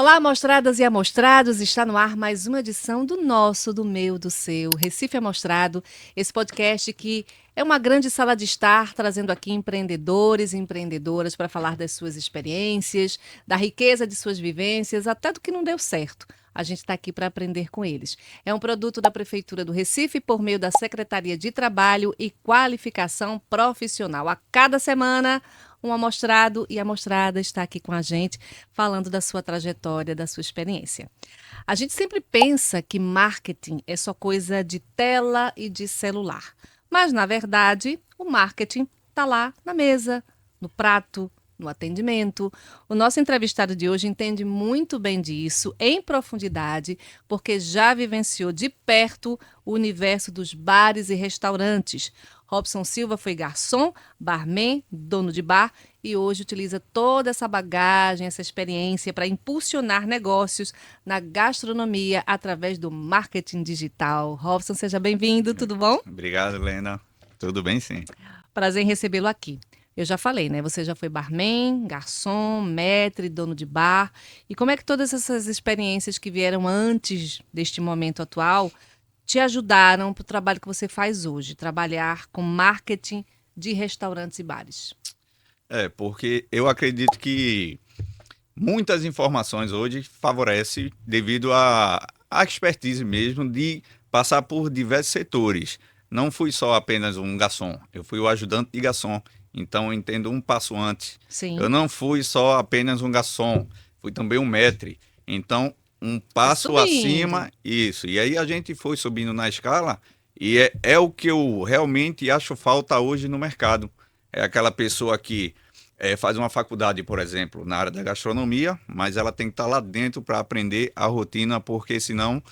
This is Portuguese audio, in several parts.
Olá, amostradas e amostrados, está no ar mais uma edição do nosso, do meu, do seu, Recife Amostrado, esse podcast que é uma grande sala de estar, trazendo aqui empreendedores e empreendedoras para falar das suas experiências, da riqueza de suas vivências, até do que não deu certo. A gente está aqui para aprender com eles. É um produto da Prefeitura do Recife por meio da Secretaria de Trabalho e Qualificação Profissional. A cada semana, um amostrado e amostrada está aqui com a gente, falando da sua trajetória, da sua experiência. A gente sempre pensa que marketing é só coisa de tela e de celular. Mas, na verdade, o marketing está lá na mesa, no prato, no atendimento. O nosso entrevistado de hoje entende muito bem disso, em profundidade, porque já vivenciou de perto o universo dos bares e restaurantes. Robson Silva foi garçom, barman, dono de bar e hoje utiliza toda essa bagagem, essa experiência para impulsionar negócios na gastronomia através do marketing digital. Robson, seja bem-vindo, tudo bom? Obrigado, Lena. Tudo bem, sim. Prazer em recebê-lo aqui. Eu já falei, né? Você já foi barman, garçom, maître, dono de bar. E como é que todas essas experiências que vieram antes deste momento atual te ajudaram para o trabalho que você faz hoje, trabalhar com marketing de restaurantes e bares? Porque eu acredito que muitas informações hoje favorecem devido à expertise mesmo de passar por diversos setores. Não fui só apenas um garçom, eu fui o ajudante de garçom, então eu entendo um passo antes. Eu Sim, não fui só apenas um garçom, fui também um maître. Então, um foi passo subindo. acima, isso. E aí a gente foi subindo na escala e é o que eu realmente acho falta hoje no mercado. É aquela pessoa que faz uma faculdade, por exemplo, na área da gastronomia, mas ela tem que estar lá dentro para aprender a rotina, porque senão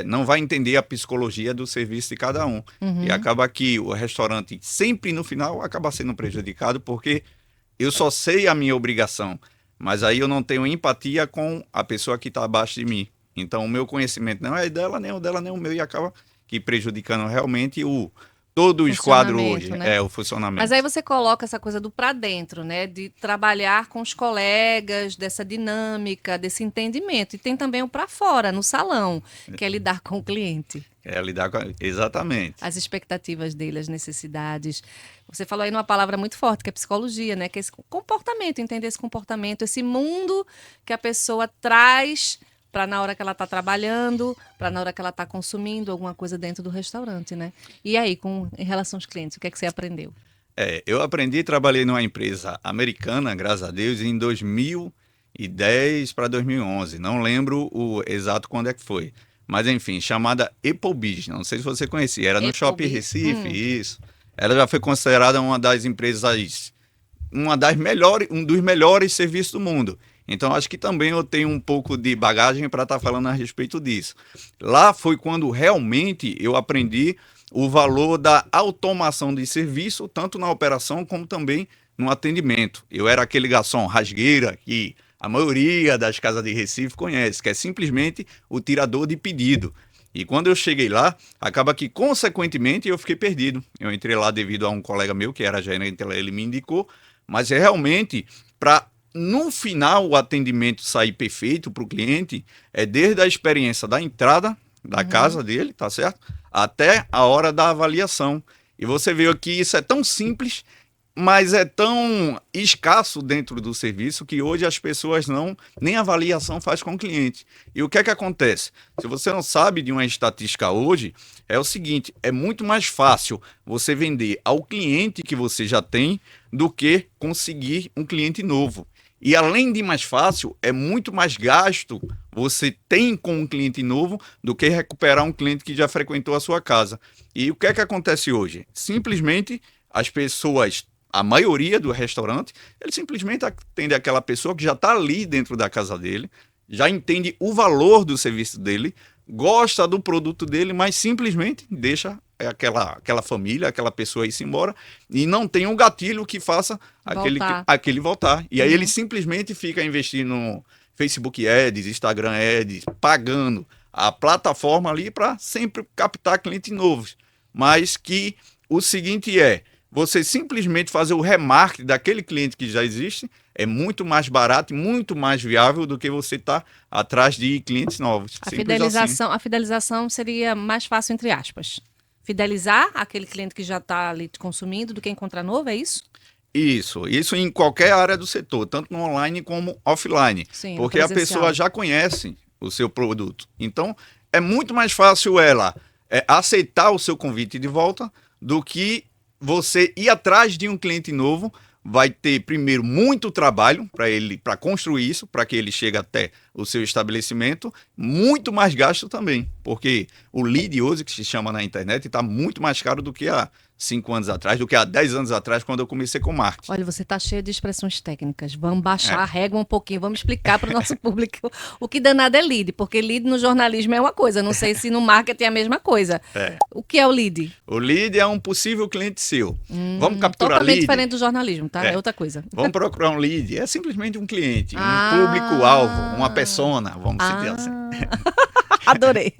não vai entender a psicologia do serviço de cada um. E Uhum. acaba que o restaurante sempre no final acaba sendo prejudicado, porque eu só sei a minha obrigação, mas aí eu não tenho empatia com a pessoa que está abaixo de mim. Então o meu conhecimento não é dela, nem o dela, nem o meu, e acaba que prejudicando realmente todo o esquadro Funcionamento, hoje, né? o Mas aí funcionamento. você coloca essa coisa do para dentro, né? De trabalhar com os colegas, dessa dinâmica, desse entendimento. E tem também o para fora, no salão, que é lidar com o cliente. Lidar com exatamente. As expectativas dele, as necessidades. Você falou aí numa palavra muito forte, que é psicologia, né? Que é esse comportamento, entender esse comportamento, esse mundo que a pessoa traz para na hora que ela está trabalhando, para na hora que ela está consumindo alguma coisa dentro do restaurante, né? E aí, em relação aos clientes, o que é que você aprendeu? Eu aprendi, trabalhei numa empresa americana, graças a Deus, em 2010 para 2011. Não lembro o exato quando é que foi. Mas enfim, chamada Applebee's. Não sei se você conhecia. Era no Shopping Applebee's. Recife, isso. Ela já foi considerada uma das empresas, uma das melhores, um dos melhores serviços do mundo. Então acho que também eu tenho um pouco de bagagem para estar falando a respeito disso. Lá foi quando realmente eu aprendi o valor da automação de serviço, tanto na operação como também no atendimento. Eu era aquele garçom rasgueira que a maioria das casas de Recife conhece, que é simplesmente o tirador de pedido. E quando eu cheguei lá, acaba que, consequentemente, eu fiquei perdido. Eu entrei lá devido a um colega meu, que era gerente, ele me indicou, mas é realmente para no final o atendimento sair perfeito para o cliente, é desde a experiência da entrada da Uhum. casa dele, tá certo? Até a hora da avaliação. E você vê que isso é tão simples, mas é tão escasso dentro do serviço que hoje as pessoas não nem avaliação faz com o cliente. E o que é que acontece? Se você não sabe de uma estatística hoje, é o seguinte, é muito mais fácil você vender ao cliente que você já tem do que conseguir um cliente novo. E além de mais fácil, é muito mais gasto você tem com um cliente novo do que recuperar um cliente que já frequentou a sua casa. E o que é que acontece hoje? Simplesmente as pessoas, a maioria do restaurante, ele simplesmente atende aquela pessoa que já está ali dentro da casa dele, já entende o valor do serviço dele, gosta do produto dele, mas simplesmente deixa aquela família, aquela pessoa ir-se embora e não tem um gatilho que faça Voltar. aquele voltar. E aí ele Uhum. simplesmente fica investindo no Facebook Ads, Instagram Ads, pagando a plataforma ali para sempre captar clientes novos. Mas que o seguinte você simplesmente fazer o remarketing daquele cliente que já existe é muito mais barato e muito mais viável do que você estar atrás de clientes novos. Simples assim. A fidelização seria mais fácil, entre aspas. Fidelizar aquele cliente que já está ali te consumindo do que encontrar novo, é isso? Isso em qualquer área do setor, tanto no online como offline, Sim, no porque a presencial. pessoa já conhece o seu produto. Então, é muito mais fácil ela aceitar o seu convite de volta do que você ir atrás de um cliente novo. Vai ter primeiro muito trabalho para construir isso, para que ele chegue até o seu estabelecimento, muito mais gasto também, porque o lead hoje, que se chama na internet, está muito mais caro do que há 5 anos atrás, do que há 10 anos atrás, quando eu comecei com marketing. Olha, você está cheio de expressões técnicas. Vamos baixar a régua um pouquinho, vamos explicar para o nosso público o que danado é lead, porque lead no jornalismo é uma coisa, não sei se no marketing é a mesma coisa. O que é o lead? O lead é um possível cliente seu. Vamos capturar Totalmente lead. diferente do jornalismo, tá? É outra coisa. Vamos procurar um lead. É simplesmente um cliente, um público-alvo, uma persona, vamos dizer assim. Adorei.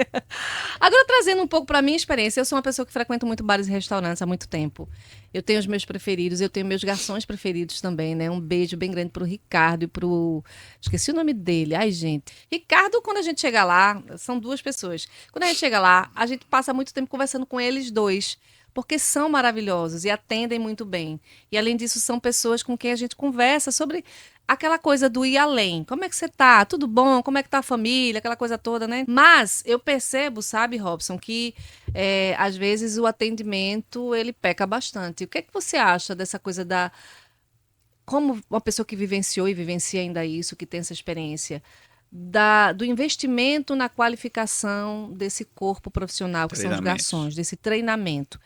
Agora, trazendo um pouco para a minha experiência, eu sou uma pessoa que frequento muito bares e restaurantes há muito tempo. Eu tenho os meus preferidos, eu tenho meus garçons preferidos também, né? Um beijo bem grande pro Ricardo e pro... Esqueci o nome dele. Ai, gente. Ricardo, quando a gente chega lá, são duas pessoas. Quando a gente chega lá, a gente passa muito tempo conversando com eles dois, porque são maravilhosos e atendem muito bem. E, além disso, são pessoas com quem a gente conversa sobre aquela coisa do ir além. Como é que você tá? Tudo bom? Como é que tá a família? Aquela coisa toda, né? Mas eu percebo, sabe, Robson, que às vezes o atendimento, ele peca bastante. O que é que você acha dessa coisa da... Como uma pessoa que vivenciou e vivencia ainda isso, que tem essa experiência, do investimento na qualificação desse corpo profissional, que são os garçons, desse treinamento.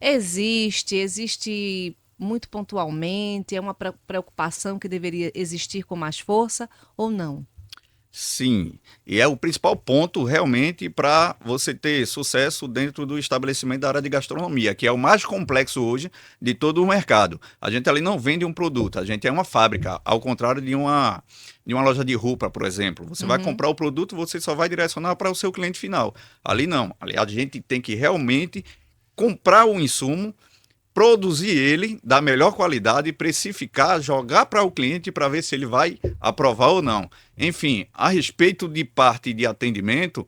Existe muito pontualmente, é uma preocupação que deveria existir com mais força ou não? Sim, e é o principal ponto realmente para você ter sucesso dentro do estabelecimento da área de gastronomia, que é o mais complexo hoje de todo o mercado. A gente ali não vende um produto, a gente é uma fábrica, ao contrário de uma loja de roupa, por exemplo. Você vai comprar o produto, você só vai direcionar para o seu cliente final. Ali não, ali a gente tem que realmente comprar o insumo, produzir ele da melhor qualidade, precificar, jogar para o cliente para ver se ele vai aprovar ou não. Enfim, a respeito de parte de atendimento,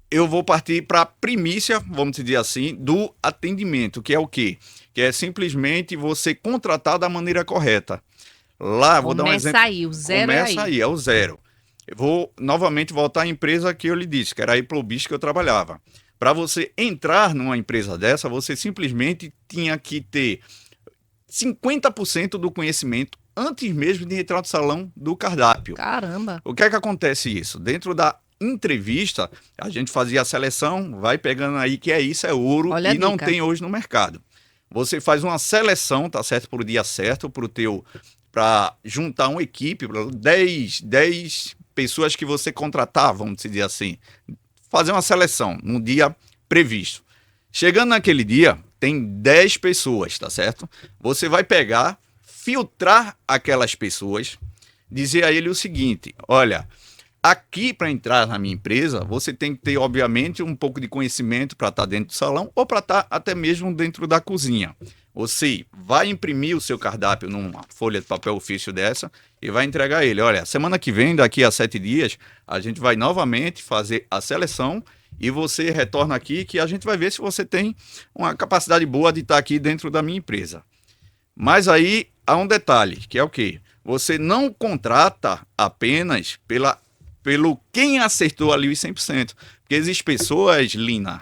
eu vou partir para a primícia, vamos dizer assim, do atendimento, que é o quê? Que é simplesmente você contratar da maneira correta. Lá, vou dar um exemplo. Começa aí, o zero Começa aí, é o zero. Eu vou novamente voltar à empresa que eu lhe disse, que era a Iplobis que eu trabalhava. Para você entrar numa empresa dessa, você simplesmente tinha que ter 50% do conhecimento antes mesmo de entrar no salão do cardápio. Caramba! O que é que acontece isso? Dentro da entrevista, a gente fazia a seleção, vai pegando aí que isso é ouro. Olha e não tem hoje no mercado. Você faz uma seleção, tá certo? Para o dia certo, para juntar uma equipe, 10 pessoas que você contratar, vamos dizer assim. Fazer uma seleção no dia previsto. Chegando naquele dia, tem 10 pessoas, tá certo? Você vai pegar, filtrar aquelas pessoas, dizer a ele o seguinte: olha, aqui para entrar na minha empresa, você tem que ter, obviamente, um pouco de conhecimento para estar dentro do salão ou para estar até mesmo dentro da cozinha. Você vai imprimir o seu cardápio numa folha de papel ofício dessa e vai entregar a ele. Olha, semana que vem, daqui a 7 dias, a gente vai novamente fazer a seleção e você retorna aqui que a gente vai ver se você tem uma capacidade boa de estar aqui dentro da minha empresa. Mas aí há um detalhe, que é o quê? Você não contrata apenas pelo quem acertou ali os 100%. Porque existem pessoas, Lina,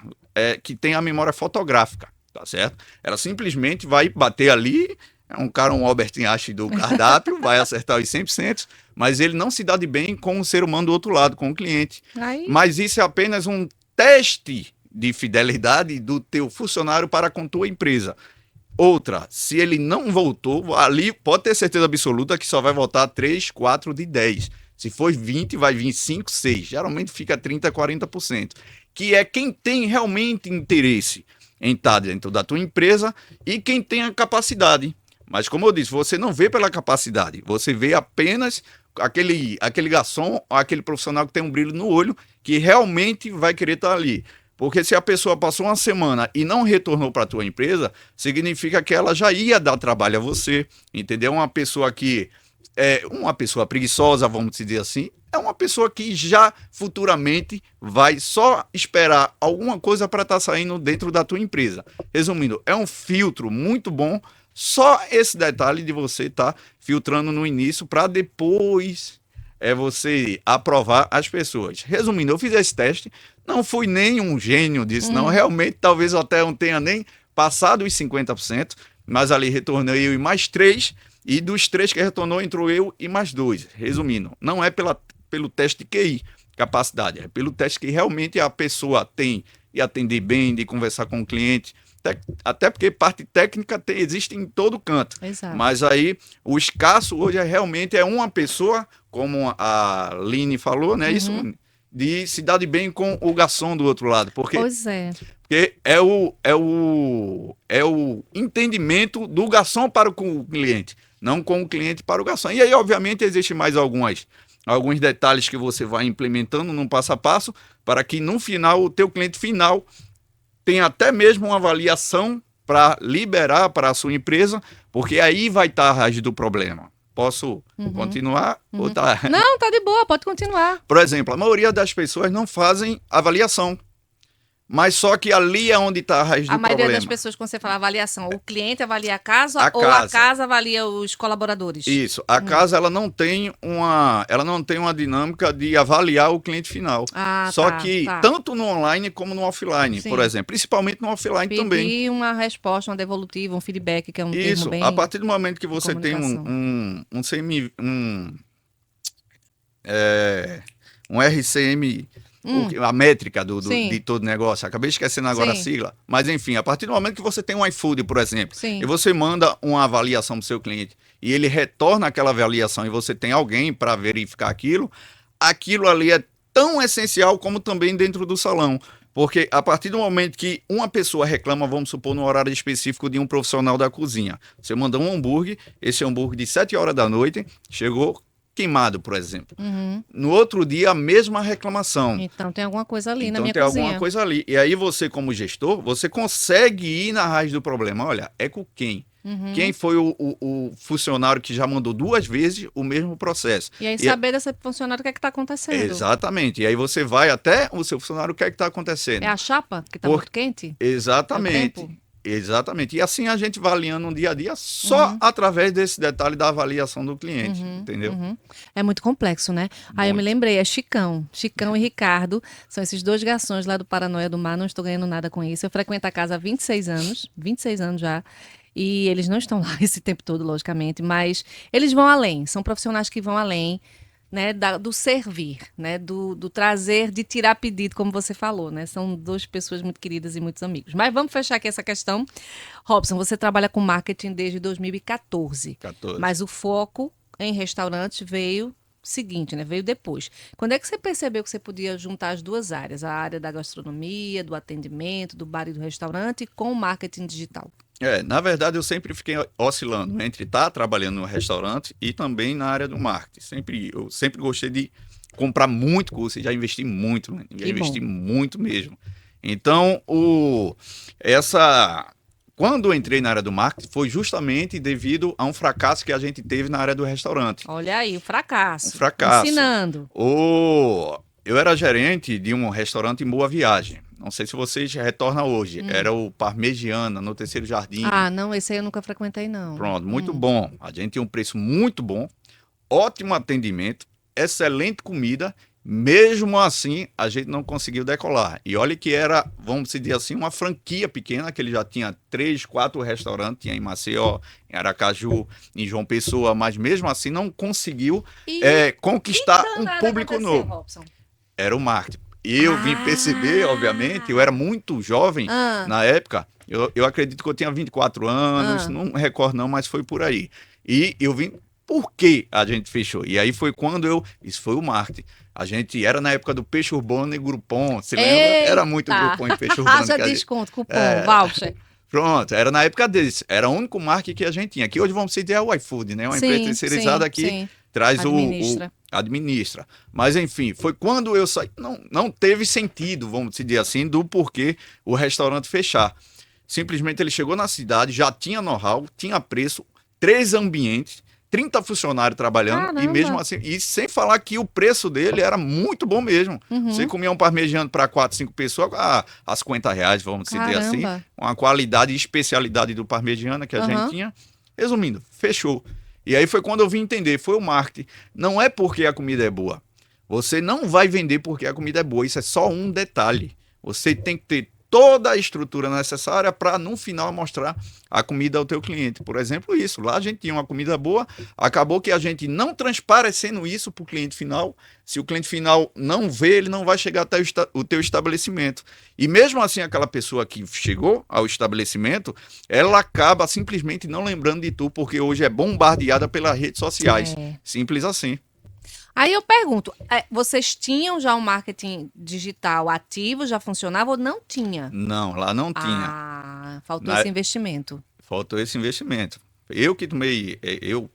que têm a memória fotográfica. Tá certo? Ela simplesmente vai bater ali, um Albert Einstein do cardápio, vai acertar os 100%, mas ele não se dá de bem com o ser humano do outro lado, com o cliente. Mas isso é apenas um teste de fidelidade do teu funcionário para com tua empresa. Outra, se ele não voltou, ali pode ter certeza absoluta que só vai voltar 3, 4 de 10. Se for 20, vai vir 5, 6. Geralmente fica 30, 40%. Que é quem tem realmente interesse em estar dentro da tua empresa e quem tem a capacidade. Mas, como eu disse, você não vê pela capacidade, você vê apenas aquele garçom, aquele profissional que tem um brilho no olho, que realmente vai querer estar ali. Porque se a pessoa passou uma semana e não retornou para a tua empresa, significa que ela já ia dar trabalho a você, entendeu? Uma pessoa que é uma pessoa preguiçosa, vamos dizer assim, é uma pessoa que já futuramente vai só esperar alguma coisa para estar saindo dentro da tua empresa. Resumindo, é um filtro muito bom, só esse detalhe de você estar filtrando no início para depois você aprovar as pessoas. Resumindo, eu fiz esse teste, não fui nem um gênio disso, não. Realmente, talvez eu até não tenha nem passado os 50%, mas ali retornei eu e mais 3, e dos 3 que retornou, entrou eu e mais 2. Resumindo, não é pelo teste de QI, capacidade, é pelo teste que realmente a pessoa tem de atender bem, de conversar com o cliente, até porque parte técnica existe em todo canto. Exato. Mas aí o escasso hoje realmente é uma pessoa, como a Line falou, né? Isso, de se dar de bem com o garçom do outro lado. Pois é. Porque é o entendimento do garçom para o cliente, não com o cliente para o garçom. E aí, obviamente, existem mais alguns detalhes que você vai implementando num passo a passo para que no final, o teu cliente final tenha até mesmo uma avaliação para liberar para a sua empresa, porque aí vai estar a raiz do problema. Posso continuar? Ou tá... Não, tá de boa, pode continuar. Por exemplo, a maioria das pessoas não fazem avaliação. Mas só que ali é onde está a raiz do problema. A maioria das pessoas, quando você fala avaliação, o cliente avalia a casa ou a casa avalia os colaboradores? Isso. A casa, ela não tem uma dinâmica de avaliar o cliente final. Só que tanto no online como no offline, por exemplo. Principalmente no offline também. Pedir uma resposta, uma devolutiva, um feedback, que é um termo bem... A partir do momento que você tem um RCM... a métrica de todo negócio, acabei esquecendo agora a sigla, mas enfim, a partir do momento que você tem um iFood, por exemplo, e você manda uma avaliação para o seu cliente e ele retorna aquela avaliação e você tem alguém para verificar aquilo ali é tão essencial como também dentro do salão, porque a partir do momento que uma pessoa reclama, vamos supor, no horário específico de um profissional da cozinha, você manda um hambúrguer, esse hambúrguer de 7 horas da noite chegou queimado, por exemplo. No outro dia, a mesma reclamação. Então tem alguma coisa ali na minha cozinha. Então tem alguma coisa ali. E aí você, como gestor, você consegue ir na raiz do problema. Olha, é com quem? Quem foi o funcionário que já mandou 2 vezes o mesmo processo? E aí saber desse funcionário o que é que está acontecendo. Exatamente. E aí você vai até o seu funcionário, o que é que está acontecendo? É a chapa que está muito quente? Exatamente. Exatamente. E assim a gente vai alinhando no dia a dia só através desse detalhe da avaliação do cliente, entendeu? É muito complexo, né? Aí eu me lembrei, é Chicão e Ricardo, são esses 2 garçons lá do Paranoia do Mar, não estou ganhando nada com isso. Eu frequento a casa há 26 anos já, e eles não estão lá esse tempo todo, logicamente, mas eles vão além, são profissionais que vão além, né, do servir, né, do trazer, de tirar pedido, como você falou, né, são 2 pessoas muito queridas e muitos amigos. Mas vamos fechar aqui essa questão. Robson, você trabalha com marketing desde 2014, mas o foco em restaurantes veio depois. Quando é que você percebeu que você podia juntar as 2 áreas, a área da gastronomia, do atendimento, do bar e do restaurante, com o marketing digital? Na verdade, eu sempre fiquei oscilando entre estar trabalhando no restaurante e também na área do marketing. Eu sempre gostei de comprar muito curso e já investi muito, né? Investi muito mesmo. Então, quando eu entrei na área do marketing, foi justamente devido a um fracasso que a gente teve na área do restaurante. Olha aí, o fracasso. Fracasso. Ensinando. Eu era gerente de um restaurante em Boa Viagem. Não sei se vocês retornam hoje. Era o Parmegiana, no Terceiro Jardim. Não, esse aí eu nunca frequentei, não. Pronto, muito bom. A gente tinha um preço muito bom, ótimo atendimento, excelente comida. Mesmo assim, a gente não conseguiu decolar. E olha que era, vamos dizer assim, uma franquia pequena, que ele já tinha 3, 4 restaurantes, tinha em Maceió, em Aracaju, em João Pessoa, mas mesmo assim não conseguiu conquistar um público novo. Robson? Era o marketing. Eu vim perceber, obviamente, eu era muito jovem na época, eu acredito que eu tinha 24 anos, não recordo não, mas foi por aí. E eu vim, por que a gente fechou? E aí foi quando isso foi o marketing. A gente era na época do Peixe Urbano e Groupon, você lembra? Era muito Groupon e Peixe Urbano. Já desconto, cupom, voucher. Pronto, era na época desse. Era o único marketing que a gente tinha. Que hoje vamos dizer é o iFood, né? Uma empresa terceirizada aqui traz Administra. administra. Mas, enfim, foi quando eu saí. Não teve sentido, vamos dizer assim, do porquê o restaurante fechar. Simplesmente ele chegou na cidade, já tinha know-how, tinha preço, 3 ambientes, 30 funcionários trabalhando, Caramba. e mesmo assim, e sem falar que o preço dele era muito bom mesmo. Uhum. Você comia um parmegiano para 4, 5 pessoas a R$ 50, vamos dizer assim. Caramba. Uma qualidade e especialidade do parmegiana que a Aham. gente tinha. Resumindo, fechou. E aí foi quando eu vim entender, foi o marketing. Não é porque a comida é boa. Você não vai vender porque a comida é boa, isso é só um detalhe. Você tem que ter toda a estrutura necessária para no final mostrar a comida ao teu cliente. Por exemplo, isso. Lá a gente tinha uma comida boa, acabou que a gente não transparecendo isso para o cliente final. Se o cliente final não vê, ele não vai chegar até o teu estabelecimento. E mesmo assim, aquela pessoa que chegou ao estabelecimento, ela acaba simplesmente não lembrando de tu, porque hoje é bombardeada pelas redes sociais. É. Simples assim. Aí eu pergunto, vocês tinham já um marketing digital ativo, já funcionava ou não tinha? Não, lá não tinha. Ah, faltou Na- esse investimento. Faltou esse investimento. Eu que tomei,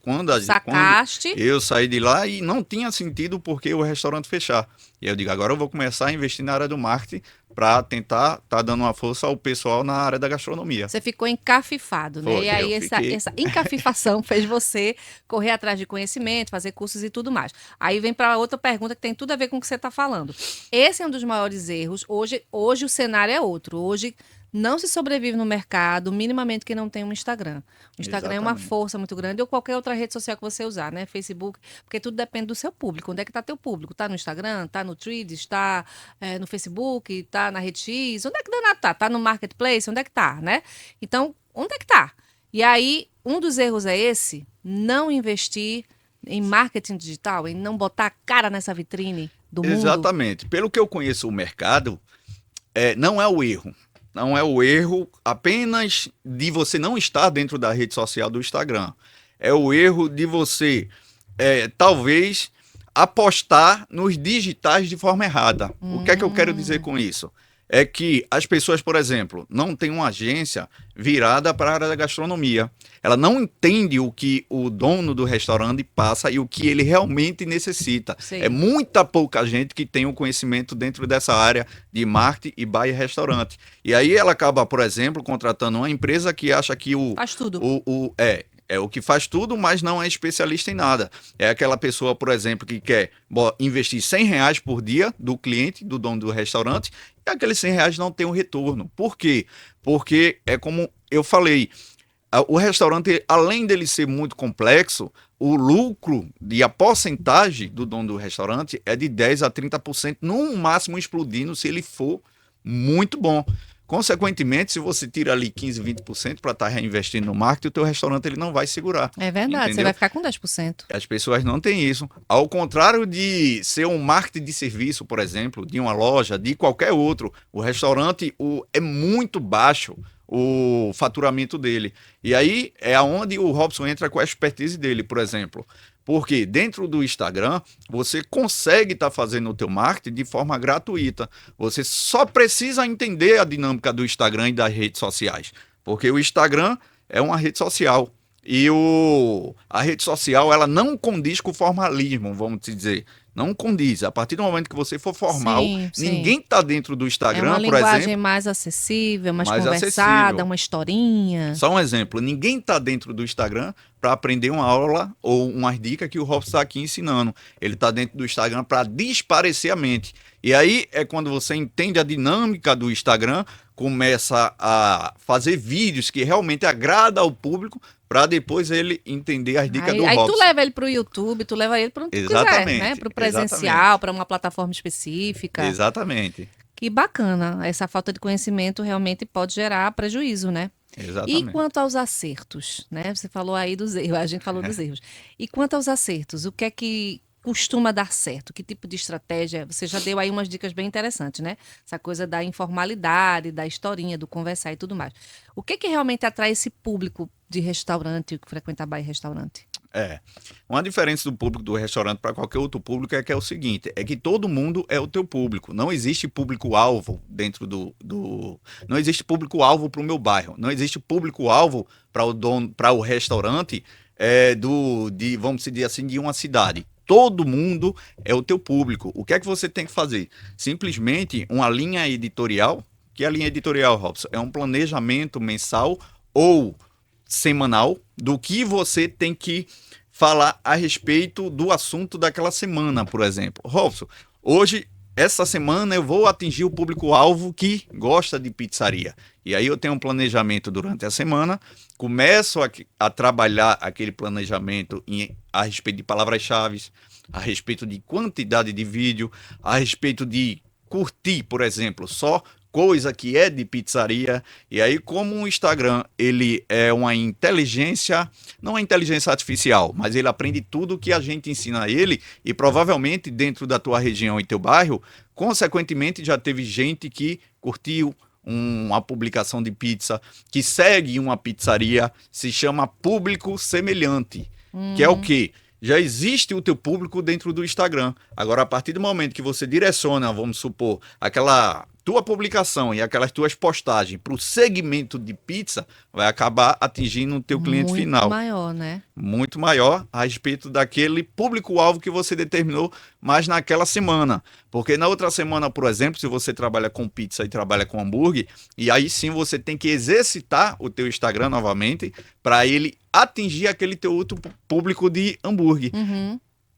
quando Sacaste? eu saí de lá e não tinha sentido porque o restaurante fechar. E eu digo, agora eu vou começar a investir na área do marketing para tentar tá dando uma força ao pessoal na área da gastronomia. Você ficou encafifado, né? Foi, E aí eu fiquei. essa encafifação fez você correr atrás de conhecimento, fazer cursos e tudo mais. Aí vem para outra pergunta que tem tudo a ver com o que você está falando. Esse é um dos maiores erros. Hoje o cenário é outro. Hoje não se sobrevive no mercado minimamente que não tem um Instagram. O Instagram é uma Exatamente. força muito grande, ou qualquer outra rede social que você usar, né? Facebook, porque tudo depende do seu público. Onde é que está teu público? Está no Instagram? Está no Threads? Está no Facebook? Está na Rede X? Onde é que danado tá? Está no Marketplace? Onde é que tá, né? Então, onde é que tá? E aí, um dos erros é esse, não investir em marketing digital, em não botar a cara nessa vitrine do mundo. Exatamente. Pelo que eu conheço o mercado, não é o erro. Não é o erro apenas de você não estar dentro da rede social do Instagram. É o erro de você, talvez, apostar nos digitais de forma errada. O que é que eu quero dizer com isso? É que as pessoas, por exemplo, não têm uma agência virada para a área da gastronomia. Ela não entende o que o dono do restaurante passa e o que ele realmente necessita. Sim. É muita pouca gente que tem o conhecimento dentro dessa área de marketing e bar e restaurante. E aí ela acaba, por exemplo, contratando uma empresa que acha que Faz tudo. é o que faz tudo, mas não é especialista em nada. É aquela pessoa, por exemplo, que quer investir R$ 100 por dia do cliente, do dono do restaurante, e aqueles R$ 100 não tem um retorno. Por quê? Porque é como eu falei, o restaurante, além dele ser muito complexo, o lucro e a porcentagem do dono do restaurante é de 10 a 30%, no máximo explodindo se ele for muito bom. Consequentemente, se você tira ali 15, 20% para estar reinvestindo no marketing, o teu restaurante ele não vai segurar. É verdade, você Entendeu? vai ficar com 10%. As pessoas não têm isso. Ao contrário de ser um marketing de serviço, por exemplo, de uma loja, de qualquer outro, o restaurante é muito baixo o faturamento dele. E aí é aonde o Robson entra com a expertise dele, por exemplo. Porque dentro do Instagram, você consegue estar fazendo o teu marketing de forma gratuita. Você só precisa entender a dinâmica do Instagram e das redes sociais. Porque o Instagram é uma rede social. E a rede social, ela não condiz com o formalismo, vamos dizer. Não condiz. A partir do momento que você for formal, Sim, sim. ninguém está dentro do É Instagram, uma por linguagem exemplo. mais acessível, mais Mais conversada, acessível. uma historinha. Só um exemplo, ninguém está dentro do Instagram para aprender uma aula ou umas dicas que o Robson está aqui ensinando. Ele está dentro do Instagram para desaparecer a mente. E aí é quando você entende a dinâmica do Instagram, começa a fazer vídeos que realmente agrada ao público para depois ele entender as dicas do Aí Robson. tu leva ele pro YouTube, tu leva ele para onde tu quiser, Exatamente, né? Pro presencial, para uma plataforma específica. Exatamente. Que bacana. Essa falta de conhecimento realmente pode gerar prejuízo, né? E Exatamente. quanto aos acertos, né? Você falou aí dos erros, a gente falou dos erros. E quanto aos acertos, o que é que costuma dar certo? Que tipo de estratégia? Você já deu aí umas dicas bem interessantes, né? Essa coisa da informalidade, da historinha, do conversar e tudo mais. O que é que realmente atrai esse público de restaurante, que frequenta bar e restaurante? Uma diferença do público do restaurante para qualquer outro público é que é o seguinte, é que todo mundo é o teu público. Não existe público-alvo dentro Não existe público-alvo para o meu bairro. Não existe público-alvo para o restaurante vamos dizer assim, de uma cidade. Todo mundo é o teu público. O que é que você tem que fazer? Simplesmente uma linha editorial. Que é a linha editorial, Robson? É um planejamento mensal ou semanal do que você tem que falar a respeito do assunto daquela semana, por exemplo. Robson, hoje, essa semana, eu vou atingir o público-alvo que gosta de pizzaria. E aí eu tenho um planejamento durante a semana, começo a trabalhar aquele planejamento a respeito de palavras-chave, a respeito de quantidade de vídeo, a respeito de curtir, por exemplo, só coisa que é de pizzaria. E aí, como o Instagram, ele é uma inteligência, não é inteligência artificial, mas ele aprende tudo que a gente ensina a ele, e provavelmente dentro da tua região e teu bairro, consequentemente já teve gente que curtiu uma publicação de pizza, que segue uma pizzaria, se chama público semelhante, que é o quê? Já existe o teu público dentro do Instagram. Agora, a partir do momento que você direciona, vamos supor, aquela tua publicação e aquelas tuas postagens para o segmento de pizza, vai acabar atingindo o teu cliente final. Muito maior, né? Muito maior a respeito daquele público-alvo que você determinou, mas naquela semana. Porque na outra semana, por exemplo, se você trabalha com pizza e trabalha com hambúrguer, e aí sim você tem que exercitar o teu Instagram novamente para ele atingir aquele teu outro público de hambúrguer.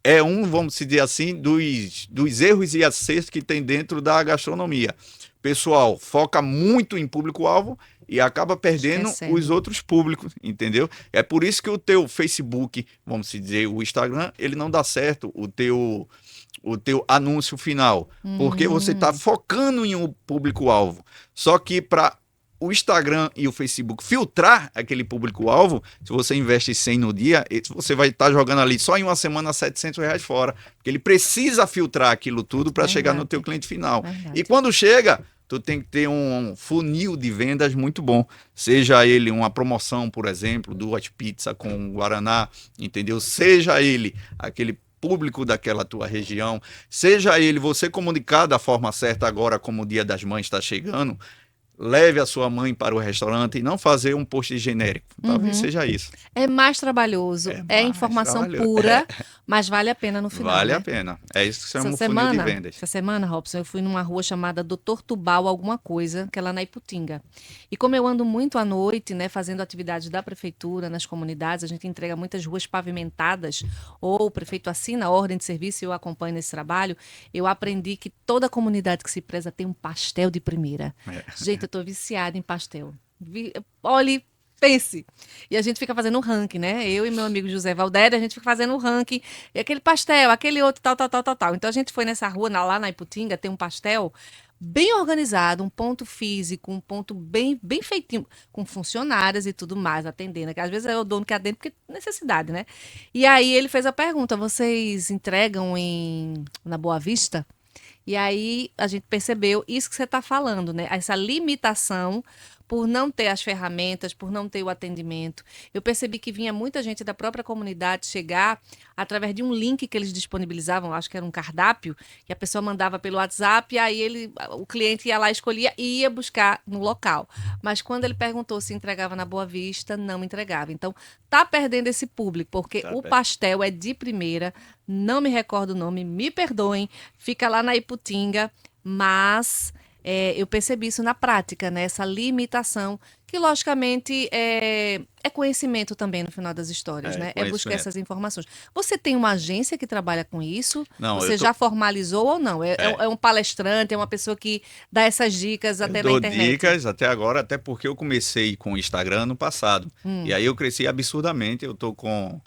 É vamos dizer assim, dos erros e acertos que tem dentro da gastronomia. Pessoal, foca muito em público-alvo e acaba perdendo os outros públicos, entendeu? É por isso que o teu Facebook, vamos dizer, o Instagram, ele não dá certo, o teu anúncio final, porque você está focando em um público-alvo. Só que para o Instagram e o Facebook filtrar aquele público-alvo, se você investe 100 no dia, você vai estar jogando ali só em uma semana R$ 700 fora, porque ele precisa filtrar aquilo tudo para chegar no teu cliente final. E quando chega, tu tem que ter um funil de vendas muito bom, seja ele uma promoção, por exemplo, 2 pizzas com Guaraná, entendeu? Seja ele aquele público daquela tua região, seja ele você comunicar da forma certa agora, como o Dia das Mães está chegando, leve a sua mãe para o restaurante e não fazer um post genérico. Talvez seja isso. É mais trabalhoso, é informação pura, mas vale a pena no final. Vale a pena. É isso que chama um funil de vendas. Essa semana, Robson, eu fui numa rua chamada Doutor Tubal alguma coisa, que é lá na Iputinga. E como eu ando muito à noite, né, fazendo atividades da prefeitura, nas comunidades, a gente entrega muitas ruas pavimentadas, ou o prefeito assina a ordem de serviço e eu acompanho nesse trabalho, eu aprendi que toda comunidade que se preza tem um pastel de primeira. Gente, eu tô viciada em pastel. Olhe, pense. E a gente fica fazendo um ranking, né? Eu e meu amigo José Valdério, a gente fica fazendo um ranking. E aquele pastel, aquele outro, tal. Então a gente foi nessa rua, lá na Iputinga, tem um pastel bem organizado, um ponto físico, um ponto bem feitinho, com funcionárias e tudo mais, atendendo. Que às vezes é o dono que atende, porque necessidade, né? E aí ele fez a pergunta, vocês entregam na Boa Vista? E aí a gente percebeu isso que você está falando, né? Essa limitação por não ter as ferramentas, por não ter o atendimento. Eu percebi que vinha muita gente da própria comunidade chegar através de um link que eles disponibilizavam, acho que era um cardápio, que a pessoa mandava pelo WhatsApp, e aí o cliente ia lá, escolhia e ia buscar no local. Mas quando ele perguntou se entregava na Boa Vista, não entregava. Então, tá perdendo esse público, porque o pastel é de primeira, não me recordo o nome, me perdoem, fica lá na Iputinga, mas eu percebi isso na prática, né? Essa limitação, que logicamente é conhecimento também no final das histórias, né? É buscar essas informações. Você tem uma agência que trabalha com isso? Não, você já formalizou ou não? É um palestrante, é uma pessoa que dá essas dicas até na internet? Eu dou dicas até agora, até porque eu comecei com o Instagram no passado. E aí eu cresci absurdamente, eu tô com...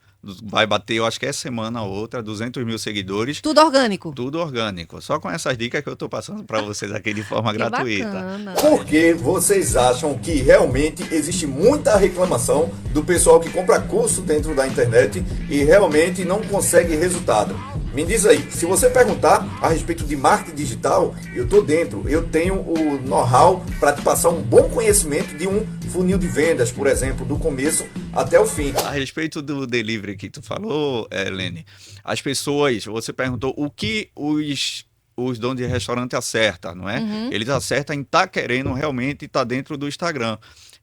Vai bater, eu acho que é semana ou outra, 200 mil seguidores. Tudo orgânico? Tudo orgânico. Só com essas dicas que eu estou passando para vocês aqui de forma gratuita. Bacana. Porque vocês acham que realmente existe muita reclamação do pessoal que compra curso dentro da internet e realmente não consegue resultado? Me diz aí, se você perguntar a respeito de marketing digital, eu estou dentro, eu tenho o know-how para te passar um bom conhecimento de um funil de vendas, por exemplo, do começo até o fim. A respeito do delivery que tu falou, Helene, as pessoas, você perguntou o que os donos de restaurante acertam, não é? Eles acertam em estar querendo realmente estar dentro do Instagram.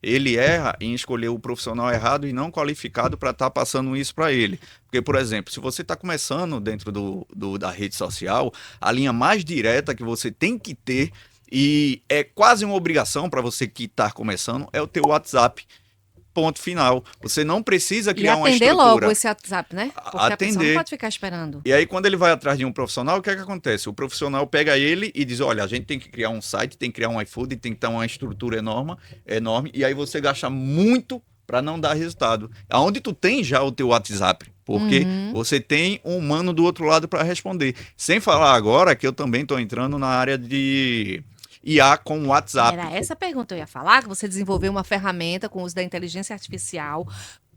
ele erra em escolher o profissional errado e não qualificado para estar passando isso para ele. Porque, por exemplo, se você está começando dentro da rede social, a linha mais direta que você tem que ter, e é quase uma obrigação para você que está começando, é o teu WhatsApp. Ponto final. Você não precisa criar uma estrutura. E atender logo esse WhatsApp, né? Porque a pessoa Atender. não pode ficar esperando. E aí, quando ele vai atrás de um profissional, o que é que acontece? O profissional pega ele e diz, olha, a gente tem que criar um site, tem que criar um iFood, tem que ter uma estrutura enorme, e aí você gasta muito para não dar resultado. Aonde tu tem já o teu WhatsApp, porque você tem um humano do outro lado para responder. Sem falar agora que eu também estou entrando na área de IA com o WhatsApp. Era essa pergunta que eu ia falar, que você desenvolveu uma ferramenta com o uso da inteligência artificial.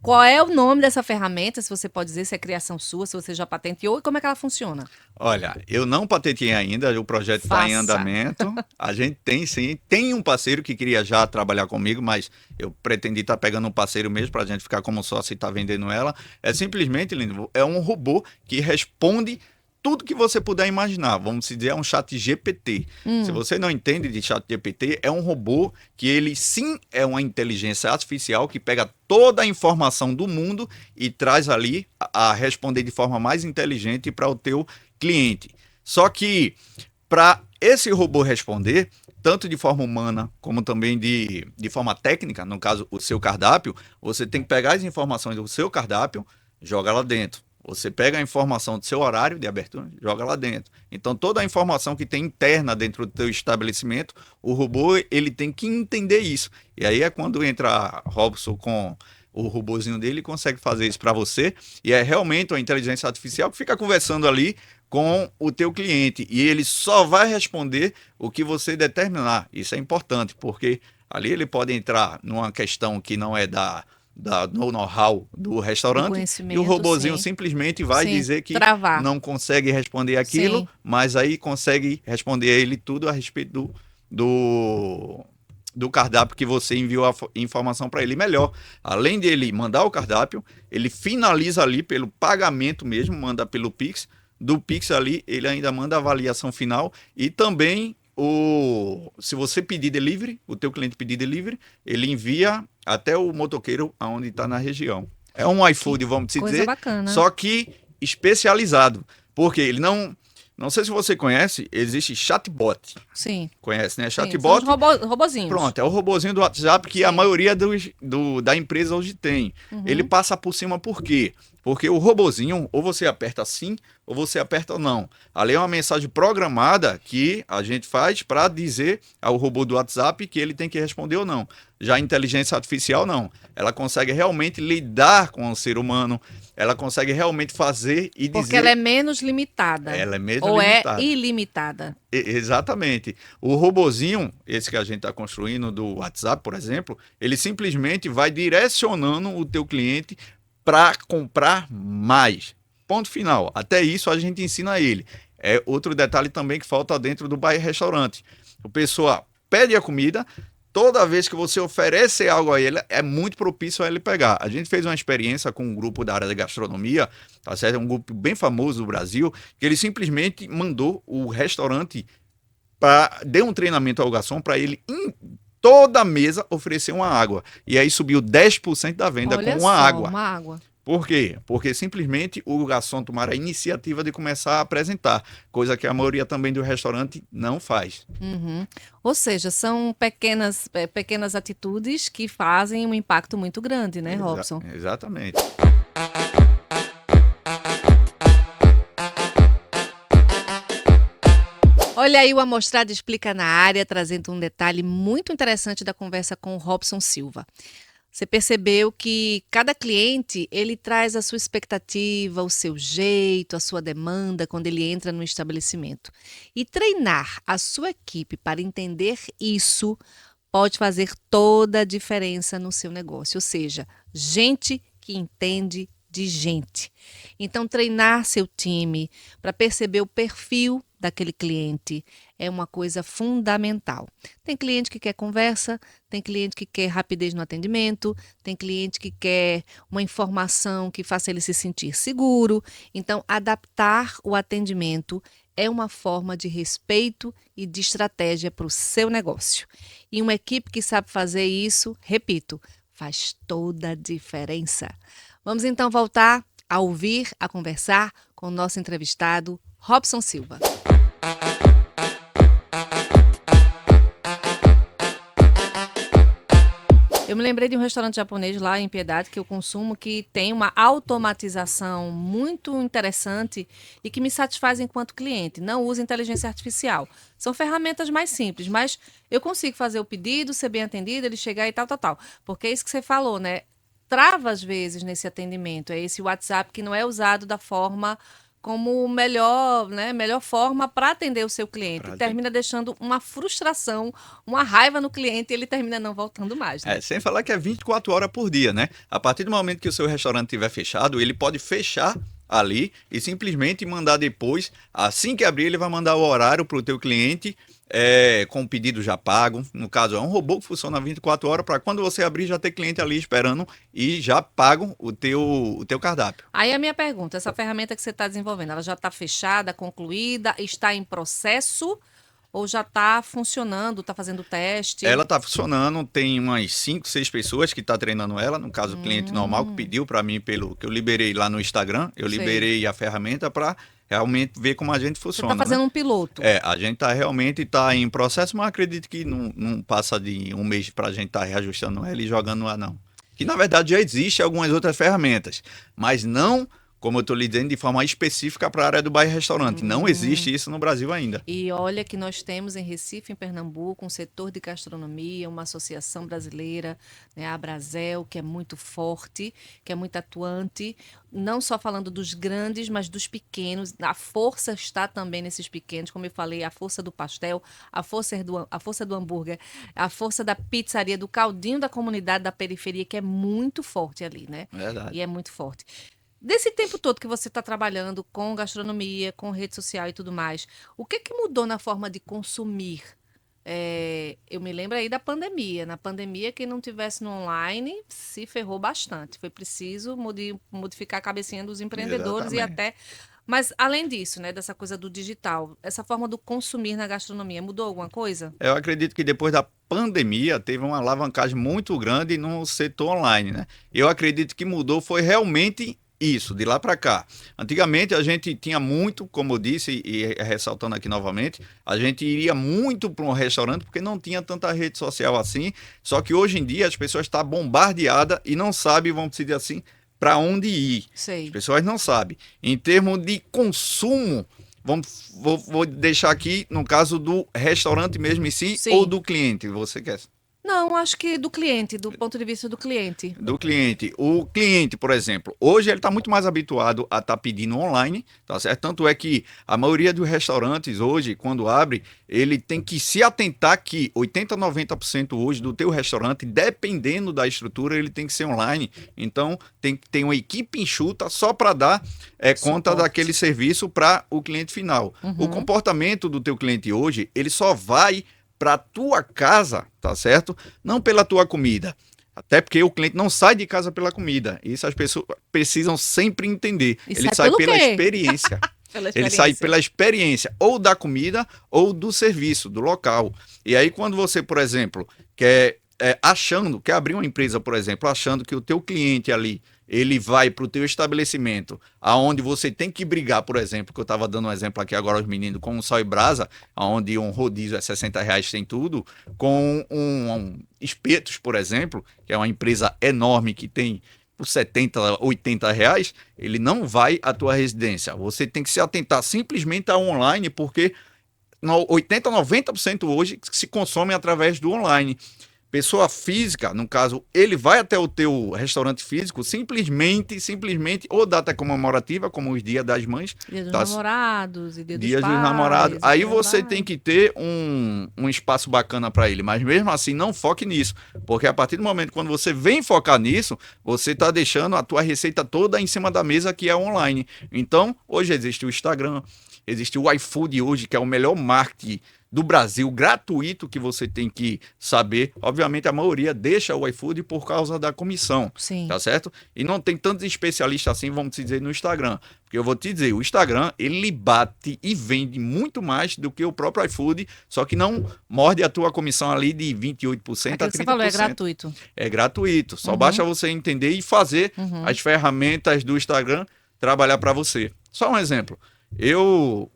Qual é o nome dessa ferramenta? Se você pode dizer se é criação sua, se você já patenteou e como é que ela funciona? Olha, eu não patenteei ainda, o projeto está em Faça. andamento. A gente tem sim, tem um parceiro que queria já trabalhar comigo, mas eu pretendi estar pegando um parceiro mesmo para a gente ficar como sócio e estar vendendo ela. É simplesmente, Lindo, é um robô que responde tudo que você puder imaginar. Vamos dizer, é um chat GPT. Se você não entende de chat GPT, é um robô que ele sim é uma inteligência artificial que pega toda a informação do mundo e traz ali a responder de forma mais inteligente para o teu cliente. Só que para esse robô responder, tanto de forma humana como também de forma técnica, no caso o seu cardápio, você tem que pegar as informações do seu cardápio, joga lá dentro. Você pega a informação do seu horário de abertura, joga lá dentro. Então, toda a informação que tem interna dentro do teu estabelecimento, o robô ele tem que entender isso. E aí é quando entra Robson com o robozinho dele e consegue fazer isso para você. E é realmente uma inteligência artificial que fica conversando ali com o teu cliente. E ele só vai responder o que você determinar. Isso é importante, porque ali ele pode entrar numa questão que não é no know-how do restaurante, e o robozinho sim. simplesmente vai Sim, dizer que travar. não consegue responder aquilo, Sim. mas aí consegue responder a ele tudo a respeito do cardápio que você enviou a informação para ele. Melhor, além dele mandar o cardápio, ele finaliza ali pelo pagamento mesmo, manda pelo Pix. Do Pix ali, ele ainda manda a avaliação final e também se você pedir delivery, o teu cliente pedir delivery, ele envia até o motoqueiro aonde está na região. É um iFood, vamos Coisa dizer, bacana. só que especializado. Porque ele não sei se você conhece, existe chatbot. Sim. Conhece, né? Sim, Chatbot. são os robozinhos. Pronto, é o robozinho do WhatsApp que a maioria da empresa hoje tem. Ele passa por cima por quê? Porque o robozinho, ou você aperta sim, ou você aperta não. Ali é uma mensagem programada que a gente faz para dizer ao robô do WhatsApp que ele tem que responder ou não. Já a inteligência artificial, não. Ela consegue realmente lidar com o ser humano, ela consegue realmente fazer e dizer... Porque ela é menos limitada. Ela é mesmo ou limitada. é ilimitada. Exatamente. O robozinho, esse que a gente está construindo do WhatsApp, por exemplo, ele simplesmente vai direcionando o teu cliente para comprar mais. Ponto final. Até isso a gente ensina ele. É outro detalhe também que falta dentro do Bahia Restaurante. O pessoal pede a comida, toda vez que você oferece algo a ele, é muito propício a ele pegar. A gente fez uma experiência com um grupo da área da gastronomia, tá certo? É um grupo bem famoso do Brasil, que ele simplesmente mandou o restaurante deu um treinamento ao garçom para ele em toda a mesa oferecer uma água. E aí subiu 10% da venda Olha com uma só, água. uma água. Por quê? Porque simplesmente o garçom tomaram a iniciativa de começar a apresentar, coisa que a maioria também do restaurante não faz. Uhum. Ou seja, são pequenas atitudes que fazem um impacto muito grande, né, Robson? Exatamente. Olha aí o Amostrado Explica na área, trazendo um detalhe muito interessante da conversa com o Robson Silva. Você percebeu que cada cliente, ele traz a sua expectativa, o seu jeito, a sua demanda quando ele entra no estabelecimento. E treinar a sua equipe para entender isso pode fazer toda a diferença no seu negócio. Ou seja, gente que entende de gente. Então, treinar seu time para perceber o perfil daquele cliente é uma coisa fundamental. Tem cliente que quer conversa, tem cliente que quer rapidez no atendimento, tem cliente que quer uma informação que faça ele se sentir seguro. Então, adaptar o atendimento é uma forma de respeito e de estratégia para o seu negócio. E uma equipe que sabe fazer isso, repito, faz toda a diferença. Vamos então voltar a ouvir, a conversar com o nosso entrevistado, Robson Silva. Eu me lembrei de um restaurante japonês lá em Piedade que eu consumo, que tem uma automatização muito interessante e que me satisfaz enquanto cliente. Não usa inteligência artificial. São ferramentas mais simples, mas eu consigo fazer o pedido, ser bem atendido, ele chegar e tal, tal, tal. Porque é isso que você falou, né? Trava às vezes nesse atendimento. É esse WhatsApp que não é usado da forma como melhor, né, melhor forma para atender o seu cliente. Termina deixando uma frustração, uma raiva no cliente e ele termina não voltando mais. Né? Sem falar que é 24 horas por dia, né? A partir do momento que o seu restaurante estiver fechado, ele pode fechar ali e simplesmente mandar depois, assim que abrir, ele vai mandar o horário para o teu cliente com o pedido já pago. No caso, é um robô que funciona 24 horas para quando você abrir já ter cliente ali esperando e já pago o teu cardápio. Aí a minha pergunta, essa ferramenta que você está desenvolvendo, ela já está fechada, concluída, está em processo ou já está funcionando, está fazendo teste? Ela está funcionando, tem umas 5, 6 pessoas que estão treinando ela, no caso o cliente normal que pediu para mim, pelo que eu liberei lá no Instagram, eu liberei a ferramenta para realmente ver como a gente funciona. Você está fazendo um piloto. A gente realmente está em processo, mas acredito que não passa de um mês para a gente estar reajustando ela e jogando lá não. Que na verdade já existe algumas outras ferramentas, mas não, como eu estou lhe dizendo, de forma específica para a área do bar e restaurante. Não existe isso no Brasil ainda. E olha que nós temos em Recife, em Pernambuco, um setor de gastronomia, uma associação brasileira, né, a Abrazel, que é muito forte, que é muito atuante, não só falando dos grandes, mas dos pequenos. A força está também nesses pequenos, como eu falei, a força do pastel, a força do hambúrguer, a força da pizzaria, do caldinho da comunidade, da periferia, que é muito forte ali, né? Verdade. E é muito forte. Desse tempo todo que você está trabalhando com gastronomia, com rede social e tudo mais, o que mudou na forma de consumir? Eu me lembro aí da pandemia. Na pandemia, quem não tivesse no online se ferrou bastante. Foi preciso modificar a cabecinha dos empreendedores. Exatamente. E até... Mas, além disso, né, dessa coisa do digital, essa forma do consumir na gastronomia, mudou alguma coisa? Eu acredito que depois da pandemia teve uma alavancagem muito grande no setor online, né? Eu acredito que mudou foi realmente isso, de lá para cá. Antigamente a gente tinha muito, como eu disse, e ressaltando aqui novamente, a gente iria muito para um restaurante porque não tinha tanta rede social assim, só que hoje em dia as pessoas estão bombardeadas e não sabem, vamos dizer assim, para onde ir. Sei. As pessoas não sabem. Em termos de consumo, vou deixar aqui no caso do restaurante mesmo em si. Sim. Ou do cliente, você quer? Não, acho que do cliente, do ponto de vista do cliente. Do cliente. O cliente, por exemplo, hoje ele está muito mais habituado a estar pedindo online, tá certo? Tanto é que a maioria dos restaurantes hoje, quando abre, ele tem que se atentar que 80% a 90% hoje do teu restaurante, dependendo da estrutura, ele tem que ser online. Então, tem que ter uma equipe enxuta só para dar conta daquele serviço para o cliente final. O comportamento do teu cliente hoje, ele só vai para a tua casa, tá certo? Não pela tua comida. Até porque o cliente não sai de casa pela comida. Isso as pessoas precisam sempre entender. Ele sai pela experiência. Ele sai pela experiência ou da comida ou do serviço, do local. E aí quando você, por exemplo, quer abrir uma empresa, por exemplo, achando que o teu cliente ali, ele vai para o teu estabelecimento, aonde você tem que brigar, por exemplo, que eu estava dando um exemplo aqui agora aos meninos, com um sal e brasa, onde um rodízio é R$60 tem tudo, com um Espetos, por exemplo, que é uma empresa enorme que tem por R$70, R$80, ele não vai à tua residência. Você tem que se atentar simplesmente ao online, porque 80%, 90% hoje se consome através do online. Pessoa física, no caso, ele vai até o teu restaurante físico simplesmente, ou data comemorativa, como os Dias das Mães. Dia dos Namorados e Dia dos Pais. Namorados. Aí você tem que ter um espaço bacana para ele, mas mesmo assim não foque nisso, porque a partir do momento quando você vem focar nisso, você está deixando a tua receita toda em cima da mesa, que é online. Então, hoje existe o Instagram, existe o iFood hoje, que é o melhor marketing do Brasil gratuito que você tem que saber. Obviamente, a maioria deixa o iFood por causa da comissão, Sim. tá certo? E não tem tantos especialistas assim, vamos dizer, no Instagram. Porque eu vou te dizer, o Instagram, ele bate e vende muito mais do que o próprio iFood, só que não morde a tua comissão ali de 28% Aquilo a que 30%. você falou, é gratuito. É gratuito. Só basta você entender e fazer as ferramentas do Instagram trabalhar para você. Só um exemplo. Eu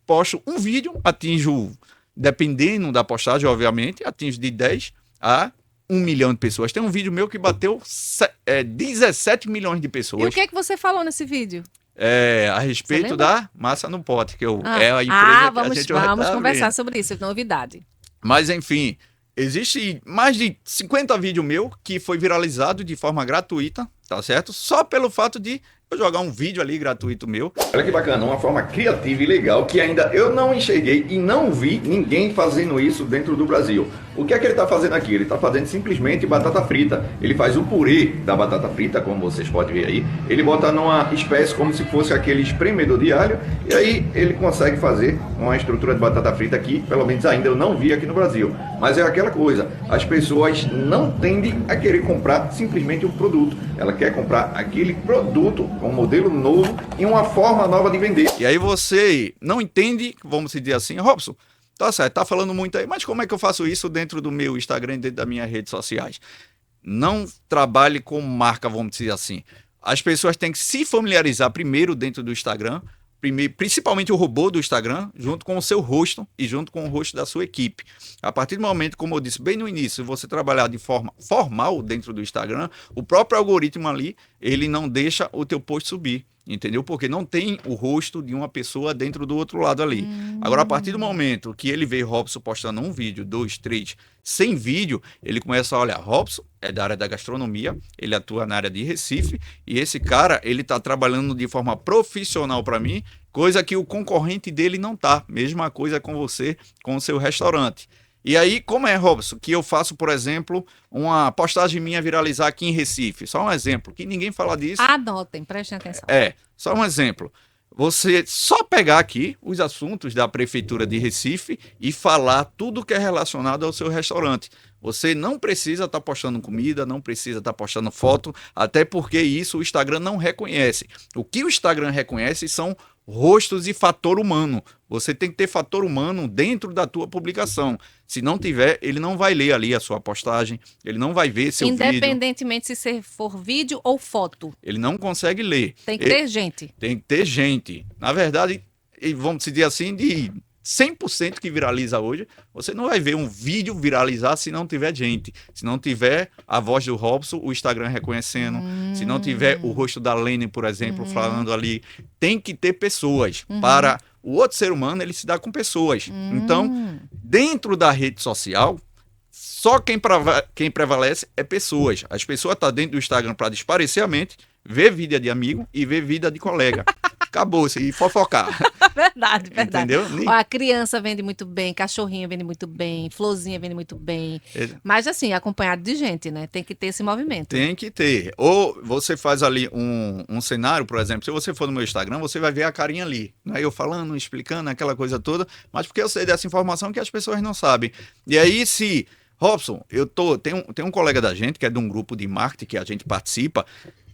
posto um vídeo, atinjo, dependendo da postagem, obviamente, atinjo de 10 a 1 milhão de pessoas. Tem um vídeo meu que bateu 17 milhões de E o pessoas. que é que você falou nesse vídeo? A respeito da massa no pote, que é a empresa que a gente vai vamos estar conversar vendo. sobre isso, novidade. Mas, enfim, existe mais de 50 vídeos meu que foi viralizado de forma gratuita, tá certo? Só pelo fato de eu jogar um vídeo ali gratuito meu. Olha que bacana, uma forma criativa e legal que ainda eu não enxerguei e não vi ninguém fazendo isso dentro do Brasil. O que é que ele está fazendo aqui? Ele está fazendo simplesmente batata frita. Ele faz o purê da batata frita, como vocês podem ver aí. Ele bota numa espécie como se fosse aquele espremedor de alho. E aí ele consegue fazer uma estrutura de batata frita aqui, pelo menos ainda eu não vi aqui no Brasil. Mas é aquela coisa, as pessoas não tendem a querer comprar simplesmente um produto. Ela quer comprar aquele produto com um modelo novo e uma forma nova de vender. E aí você não entende, vamos dizer assim, Robson, tá certo, tá falando muito aí, mas como é que eu faço isso dentro do meu Instagram, dentro das minhas redes sociais? Não trabalhe com marca, vamos dizer assim. As pessoas têm que se familiarizar primeiro dentro do Instagram, principalmente o robô do Instagram, junto com o seu rosto e junto com o rosto da sua equipe. A partir do momento, como eu disse bem no início, você trabalhar de forma formal dentro do Instagram, o próprio algoritmo ali, ele não deixa o teu post subir. Entendeu? Porque não tem o rosto de uma pessoa dentro do outro lado ali. Agora, a partir do momento que ele vê Robson postando um vídeo, 2, 3, sem vídeo, ele começa a olhar, Robson é da área da gastronomia, ele atua na área de Recife, e esse cara, ele tá trabalhando de forma profissional para mim, coisa que o concorrente dele não tá. Mesma coisa com você, com o seu restaurante. E aí, como é, Robson, que eu faço, por exemplo, uma postagem minha viralizar aqui em Recife? Só um exemplo, que ninguém fala disso. Anotem, prestem atenção. Só um exemplo. Você só pegar aqui os assuntos da Prefeitura de Recife e falar tudo que é relacionado ao seu restaurante. Você não precisa estar postando comida, não precisa estar postando foto, até porque isso o Instagram não reconhece. O que o Instagram reconhece são rostos e fator humano. Você tem que ter fator humano dentro da tua publicação. Se não tiver, ele não vai ler ali a sua postagem, ele não vai ver seu vídeo. Independentemente se for vídeo ou foto. Ele não consegue ler. Tem que ter gente. Tem que ter gente. Na verdade, vamos dizer assim, de 100% que viraliza hoje, você não vai ver um vídeo viralizar se não tiver gente. Se não tiver a voz do Robson, o Instagram reconhecendo. Se não tiver o rosto da Lene, por exemplo, falando ali. Tem que ter pessoas. Para o outro ser humano, ele se dá com pessoas. Então, dentro da rede social, só quem prevalece é pessoas. As pessoas estão dentro do Instagram para desaparecer a mente, ver vida de amigo e ver vida de colega. Acabou-se, e fofocar. Verdade. Entendeu? Ó, a criança vende muito bem, cachorrinho vende muito bem, florzinha vende muito bem. Mas assim, acompanhado de gente, né? Tem que ter esse movimento. Tem que ter. Ou você faz ali um cenário, por exemplo, se você for no meu Instagram, você vai ver a carinha ali. Né? Eu falando, explicando aquela coisa toda, mas porque eu sei dessa informação que as pessoas não sabem. E aí, se... Robson, tem um colega da gente, que é de um grupo de marketing que a gente participa,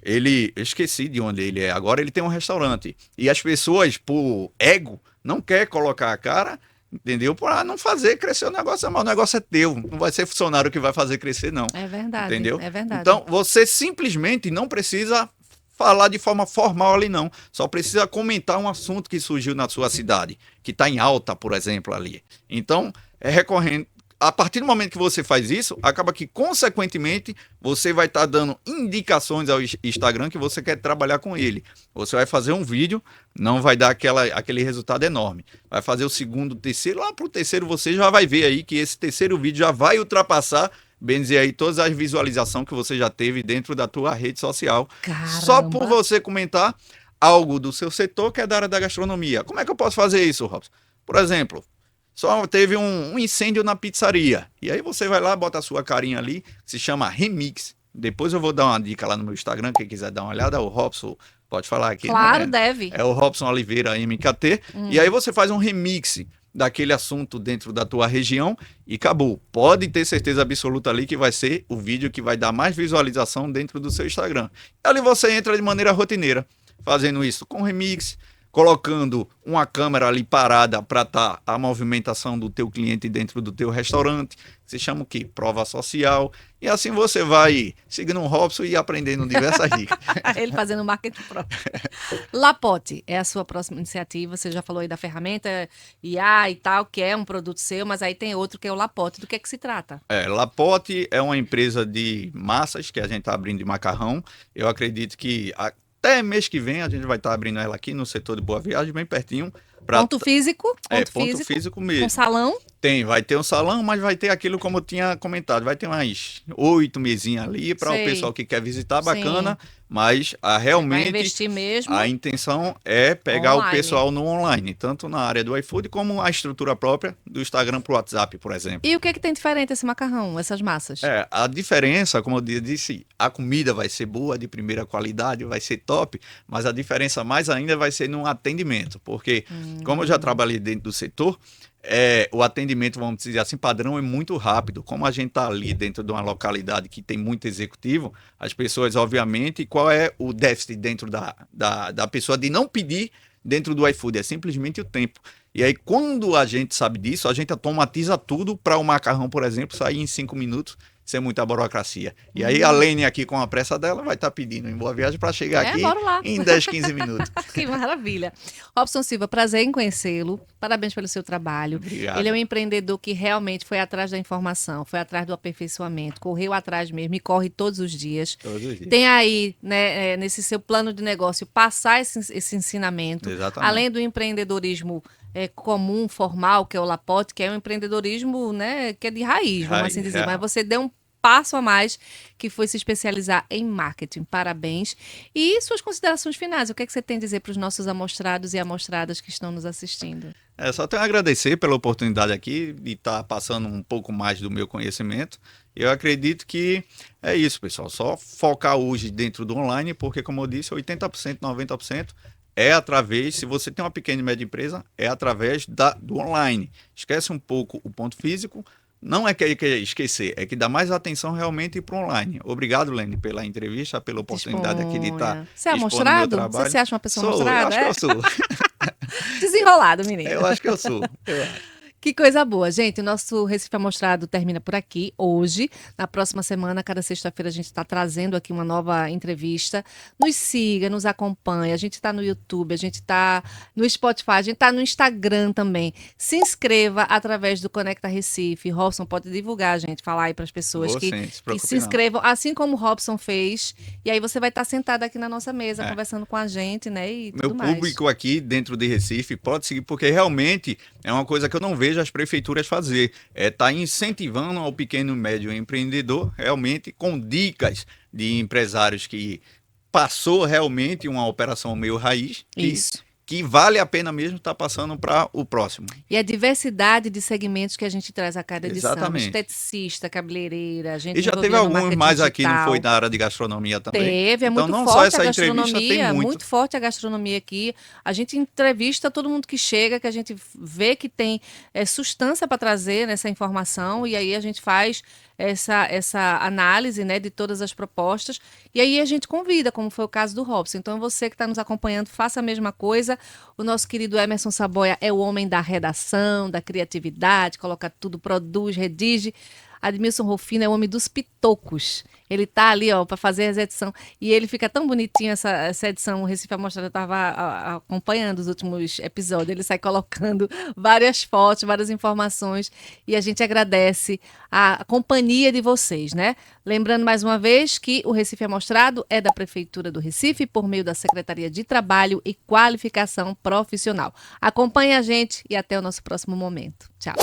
eu esqueci de onde ele é agora, ele tem um restaurante. E as pessoas, por ego, não quer colocar a cara, entendeu? Para não fazer crescer o negócio. Mas o negócio é teu, não vai ser funcionário que vai fazer crescer, não. É verdade, entendeu? É verdade. Então, você simplesmente não precisa falar de forma formal ali, não. Só precisa comentar um assunto que surgiu na sua cidade, que está em alta, por exemplo, ali. Então, é recorrente. A partir do momento que você faz isso, acaba que, consequentemente, você vai estar dando indicações ao Instagram que você quer trabalhar com ele. Você vai fazer um vídeo, não vai dar aquele resultado enorme. Vai fazer o segundo, terceiro, lá para o terceiro você já vai ver aí que esse terceiro vídeo já vai ultrapassar, bem dizer aí, todas as visualizações que você já teve dentro da tua rede social. Caramba. Só por você comentar algo do seu setor que é da área da gastronomia. Como é que eu posso fazer isso, Robson? Por exemplo... Só teve um incêndio na pizzaria. E aí você vai lá, bota a sua carinha ali, se chama Remix. Depois eu vou dar uma dica lá no meu Instagram, quem quiser dar uma olhada, o Robson pode falar aqui. Claro, né? deve. É o Robson Oliveira MKT. E aí você faz um remix daquele assunto dentro da tua região e acabou. Pode ter certeza absoluta ali que vai ser o vídeo que vai dar mais visualização dentro do seu Instagram. Ali você entra de maneira rotineira, fazendo isso com remix, colocando uma câmera ali parada para estar a movimentação do teu cliente dentro do teu restaurante, se chama o quê? Prova social. E assim você vai seguindo um Robson e aprendendo diversas dicas. Ele fazendo marketing próprio. Lapote é a sua próxima iniciativa. Você já falou aí da ferramenta IA e tal, que é um produto seu, mas aí tem outro que é o Lapote. Do que é que se trata? Lapote é uma empresa de massas que a gente está abrindo de macarrão. Eu acredito que até mês que vem a gente vai estar abrindo ela aqui no setor de Boa Viagem, bem pertinho. Ponto físico? Ponto físico mesmo. Com salão? Vai ter um salão, mas vai ter aquilo como eu tinha comentado, vai ter umas 8 mesinhas ali para o pessoal que quer visitar, bacana, mas realmente vai investir mesmo. A intenção é pegar online. O pessoal no online, tanto na área do iFood como a estrutura própria do Instagram para o WhatsApp, por exemplo. E o que é que tem diferente esse macarrão, essas massas? A diferença, como eu disse, a comida vai ser boa, de primeira qualidade, vai ser top, mas a diferença mais ainda vai ser no atendimento, porque como eu já trabalhei dentro do setor, o atendimento, vamos dizer assim, padrão é muito rápido. Como a gente está ali dentro de uma localidade que tem muito executivo, as pessoas, obviamente, qual é o déficit dentro da pessoa de não pedir dentro do iFood? É simplesmente o tempo. E aí, quando a gente sabe disso, a gente automatiza tudo para o macarrão, por exemplo, sair em 5 minutos, sem muita burocracia. E aí, a Lene aqui, com a pressa dela, vai estar pedindo em Boa Viagem para chegar aqui em 10, 15 minutos. Que maravilha. Robson Silva, prazer em conhecê-lo. Parabéns pelo seu trabalho. Obrigado. Ele é um empreendedor que realmente foi atrás da informação, foi atrás do aperfeiçoamento, correu atrás mesmo e corre todos os dias. Todos os dias. Tem aí, né, nesse seu plano de negócio, passar esse ensinamento. Exatamente. Além do empreendedorismo comum, formal, que é o Lapote, que é um empreendedorismo, né, que é de raiz, vamos assim dizer. Mas você deu um passo a mais, que foi se especializar em marketing. Parabéns. E suas considerações finais, o que é que você tem a dizer para os nossos amostrados e amostradas que estão nos assistindo? Só tenho a agradecer pela oportunidade aqui de estar passando um pouco mais do meu conhecimento. Eu acredito que é isso, pessoal. Só focar hoje dentro do online, porque, como eu disse, 80%, 90% é através, se você tem uma pequena e média empresa, é através do online. Esquece um pouco o ponto físico. Não é que esquecer, é que dá mais atenção realmente para o online. Obrigado, Lene, pela entrevista, pela oportunidade aqui de estar. Você é amostrado? Você se acha uma pessoa amostrada? Eu acho que eu sou. Desenrolado, menino. Eu acho que eu sou. Que coisa boa, gente. O nosso Recife Amostrado termina por aqui hoje. Na próxima semana, cada sexta-feira, a gente está trazendo aqui uma nova entrevista. Nos siga, nos acompanhe. A gente está no YouTube, a gente está no Spotify, a gente está no Instagram também. Se inscreva através do Conecta Recife. Robson pode divulgar, gente, falar aí para as pessoas que se inscrevam, assim como o Robson fez. E aí você vai estar sentado aqui na nossa mesa, conversando com a gente, né? E tudo mais. Meu público aqui dentro de Recife pode seguir, porque realmente é uma coisa que eu não vejo as prefeituras fazer, tá incentivando ao pequeno e médio empreendedor realmente com dicas de empresários que passou realmente uma operação meio raiz, que vale a pena mesmo estar passando para o próximo. E a diversidade de segmentos que a gente traz a cada edição. Exatamente. Esteticista, cabeleireira, a gente e já teve alguns mais aqui, não foi na área de gastronomia também? Teve, então, muito não forte só essa a gastronomia, entrevista, tem muito forte a gastronomia aqui. A gente entrevista todo mundo que chega, que a gente vê que tem substância para trazer nessa informação, e aí a gente faz essa análise, né, de todas as propostas, e aí a gente convida, como foi o caso do Robson. Então, você que está nos acompanhando, faça a mesma coisa. O nosso querido Emerson Saboia é o homem da redação, da criatividade, coloca tudo, produz, redige. Admilson Rufino é o homem dos pitocos. Ele tá ali, ó, para fazer essa edição. E ele fica tão bonitinho, essa edição. O Recife Amostrado, eu estava acompanhando os últimos episódios. Ele sai colocando várias fotos, várias informações. E a gente agradece a companhia de vocês, né? Lembrando mais uma vez que o Recife Amostrado é da Prefeitura do Recife, por meio da Secretaria de Trabalho e Qualificação Profissional. Acompanhe a gente e até o nosso próximo momento. Tchau.